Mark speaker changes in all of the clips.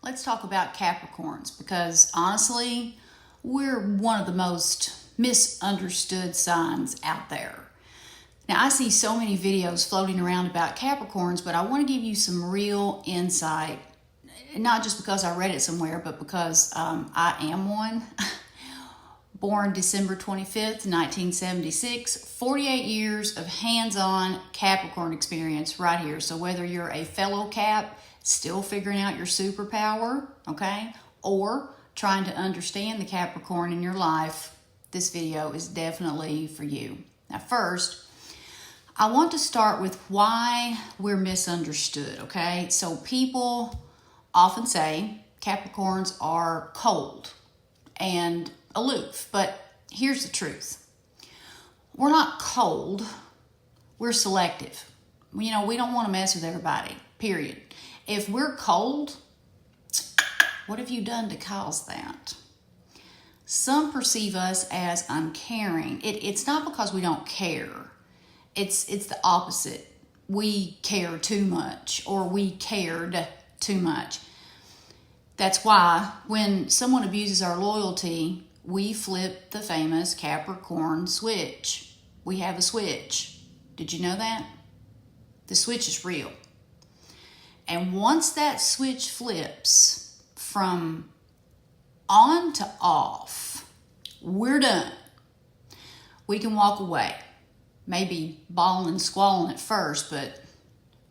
Speaker 1: let's talk about Capricorns because honestly, we're one of the most misunderstood signs out there. Now, I see so many videos floating around about Capricorns, but I want to give you some real insight, not just because I read it somewhere, but because I am one. Born December 25th, 1976, 48 years of hands-on Capricorn experience right here. So whether you're a fellow Cap, still figuring out your superpower, okay, or trying to understand the Capricorn in your life, this video is definitely for you. Now first, I want to start with why we're misunderstood, okay? So people often say Capricorns are cold and aloof, but here's the truth. We're not cold, we're selective. We don't want to mess with everybody, period. If we're cold, what have you done to cause that? Some perceive us as uncaring. It's not because we don't care. It's the opposite. We care too much, or we cared too much. That's why when someone abuses our loyalty, we flip the famous Capricorn switch. We have a switch. Did you know that? The switch is real. And once that switch flips from on to off, we're done. We can walk away. Maybe bawling and squalling at first, but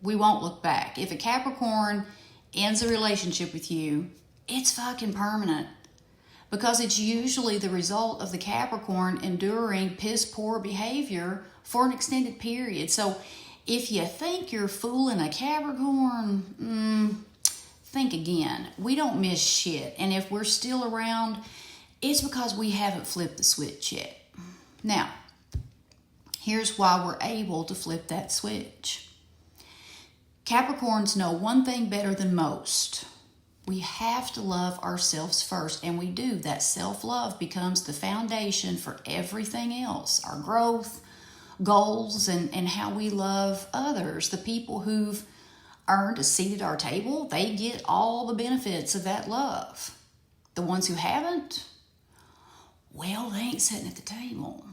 Speaker 1: we won't look back. If a Capricorn ends a relationship with you, it's fucking permanent. Because it's usually the result of the Capricorn enduring piss poor behavior for an extended period. So if you think you're fooling a Capricorn, think again. We don't miss shit. And if we're still around, it's because we haven't flipped the switch yet. Now, here's why we're able to flip that switch. Capricorns know one thing better than most. We have to love ourselves first, and we do. That self-love becomes the foundation for everything else. Our growth, goals, and how we love others. The people who've earned a seat at our table, they get all the benefits of that love. The ones who haven't, well, they ain't sitting at the table.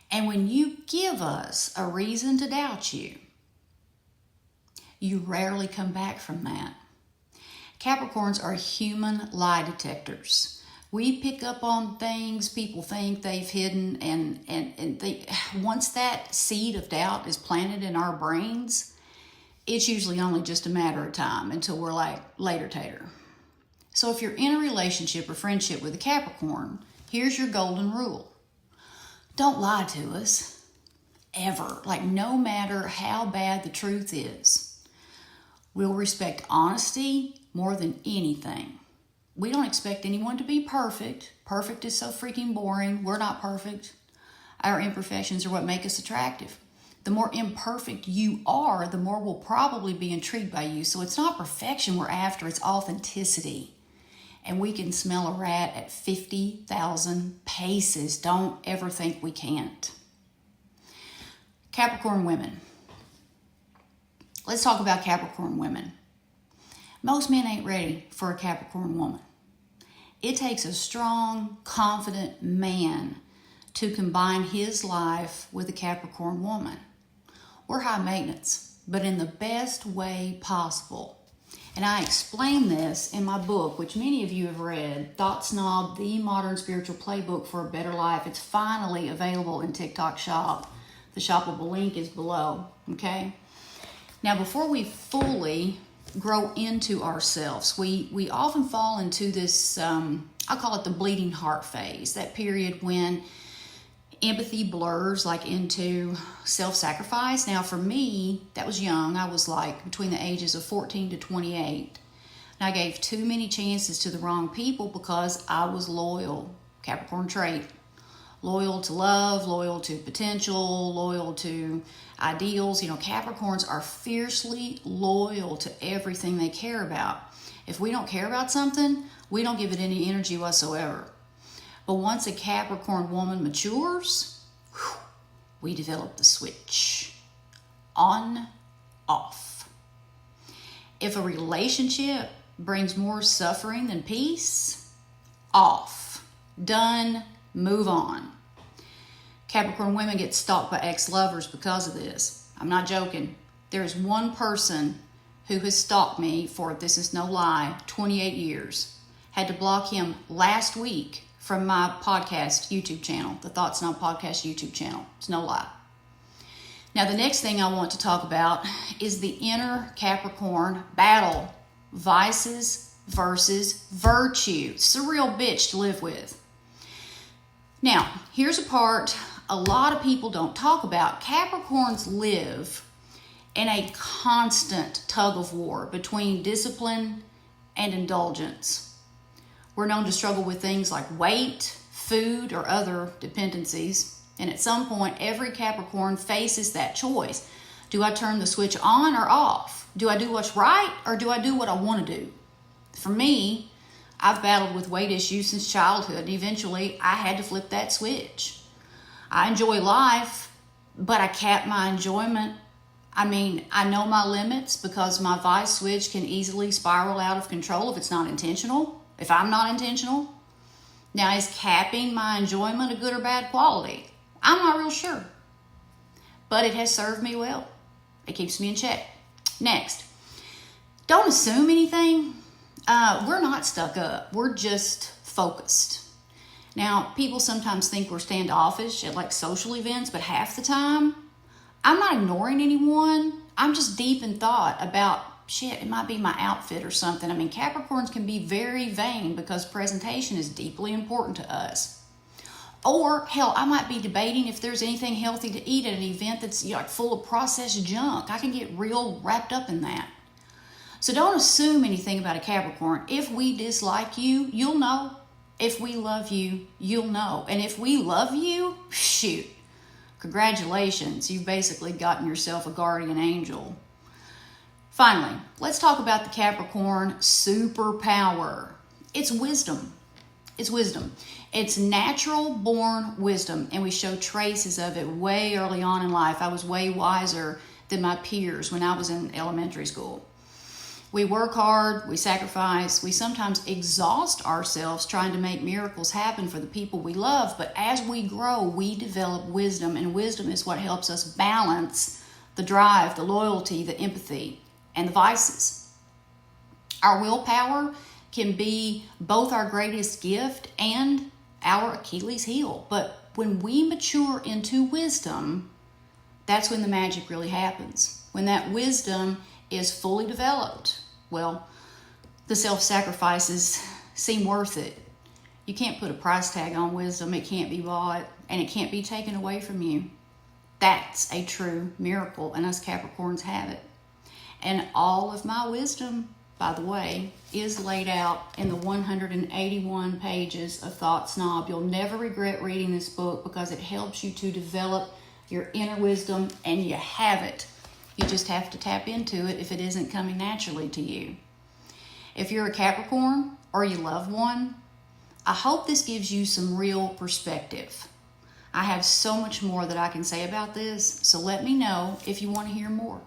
Speaker 1: And when you give us a reason to doubt you, you rarely come back from that. Capricorns are human lie detectors. We pick up on things people think they've hidden, and once that seed of doubt is planted in our brains, it's usually only just a matter of time until we're like, later tater. So if you're in a relationship or friendship with a Capricorn, here's your golden rule. Don't lie to us, ever. Like, no matter how bad the truth is. We'll respect honesty more than anything. We don't expect anyone to be perfect. Perfect is so freaking boring. We're not perfect. Our imperfections are what make us attractive. The more imperfect you are, the more we'll probably be intrigued by you. So it's not perfection we're after, it's authenticity. And we can smell a rat at 50,000 paces. Don't ever think we can't. Capricorn women. Let's talk about Capricorn women. Most men ain't ready for a Capricorn woman. It takes a strong, confident man to combine his life with a Capricorn woman. We're high maintenance, but in the best way possible. And I explain this in my book, which many of you have read, Thought Snob, The Modern Spiritual Playbook for a Better Life. It's finally available in TikTok Shop. The shoppable link is below, okay? Now, before we fully grow into ourselves, we often fall into this, I call it the bleeding heart phase, that period when empathy blurs like into self-sacrifice. Now, for me, that was young. I was like between the ages of 14 to 28. And I gave too many chances to the wrong people because I was loyal. Capricorn trait. Loyal to love, loyal to potential, loyal to ideals. Capricorns are fiercely loyal to everything they care about. If we don't care about something, we don't give it any energy whatsoever. But once a Capricorn woman matures, we develop the switch. On, off. If a relationship brings more suffering than peace, off. Done. Move on. Capricorn women get stalked by ex-lovers because of this. I'm not joking. There is one person who has stalked me for, this is no lie, 28 years. Had to block him last week from my podcast YouTube channel, the Thoughts Not Podcast YouTube channel. It's no lie. Now, the next thing I want to talk about is the inner Capricorn battle. Vices versus virtue. It's a real bitch to live with. Now, here's a part a lot of people don't talk about. Capricorns live in a constant tug of war between discipline and indulgence. We're known to struggle with things like weight, food, or other dependencies. And at some point, every Capricorn faces that choice. Do I turn the switch on or off? Do I do what's right or do I do what I want to do? For me, I've battled with weight issues since childhood, and eventually I had to flip that switch. I enjoy life, but I cap my enjoyment. I mean, I know my limits because my vice switch can easily spiral out of control if it's not intentional, if I'm not intentional. Now, is capping my enjoyment a good or bad quality? I'm not real sure, but it has served me well. It keeps me in check. Next, don't assume anything. We're not stuck up. We're just focused. Now, people sometimes think we're standoffish at like social events, but half the time, I'm not ignoring anyone. I'm just deep in thought about, shit, it might be my outfit or something. I mean, Capricorns can be very vain because presentation is deeply important to us. Or, hell, I might be debating if there's anything healthy to eat at an event that's like full of processed junk. I can get real wrapped up in that. So don't assume anything about a Capricorn. If we dislike you, you'll know. If we love you, you'll know. And if we love you, shoot, congratulations. You've basically gotten yourself a guardian angel. Finally, let's talk about the Capricorn superpower. It's wisdom. It's wisdom. It's natural born wisdom, and we show traces of it way early on in life. I was way wiser than my peers when I was in elementary school. We work hard, we sacrifice, we sometimes exhaust ourselves trying to make miracles happen for the people we love, but as we grow, we develop wisdom, and wisdom is what helps us balance the drive, the loyalty, the empathy, and the vices. Our willpower can be both our greatest gift and our Achilles heel. But when we mature into wisdom, that's when the magic really happens. When that wisdom is fully developed, well, the self-sacrifices seem worth it. You can't put a price tag on wisdom. It can't be bought, and it can't be taken away from you. That's a true miracle, and us Capricorns have it. And all of my wisdom, by the way, is laid out in the 181 pages of Thought Snob. You'll never regret reading this book because it helps you to develop your inner wisdom, and you have it. You just have to tap into it if it isn't coming naturally to you. If you're a Capricorn or you love one, I hope this gives you some real perspective. I have so much more that I can say about this, so let me know if you want to hear more.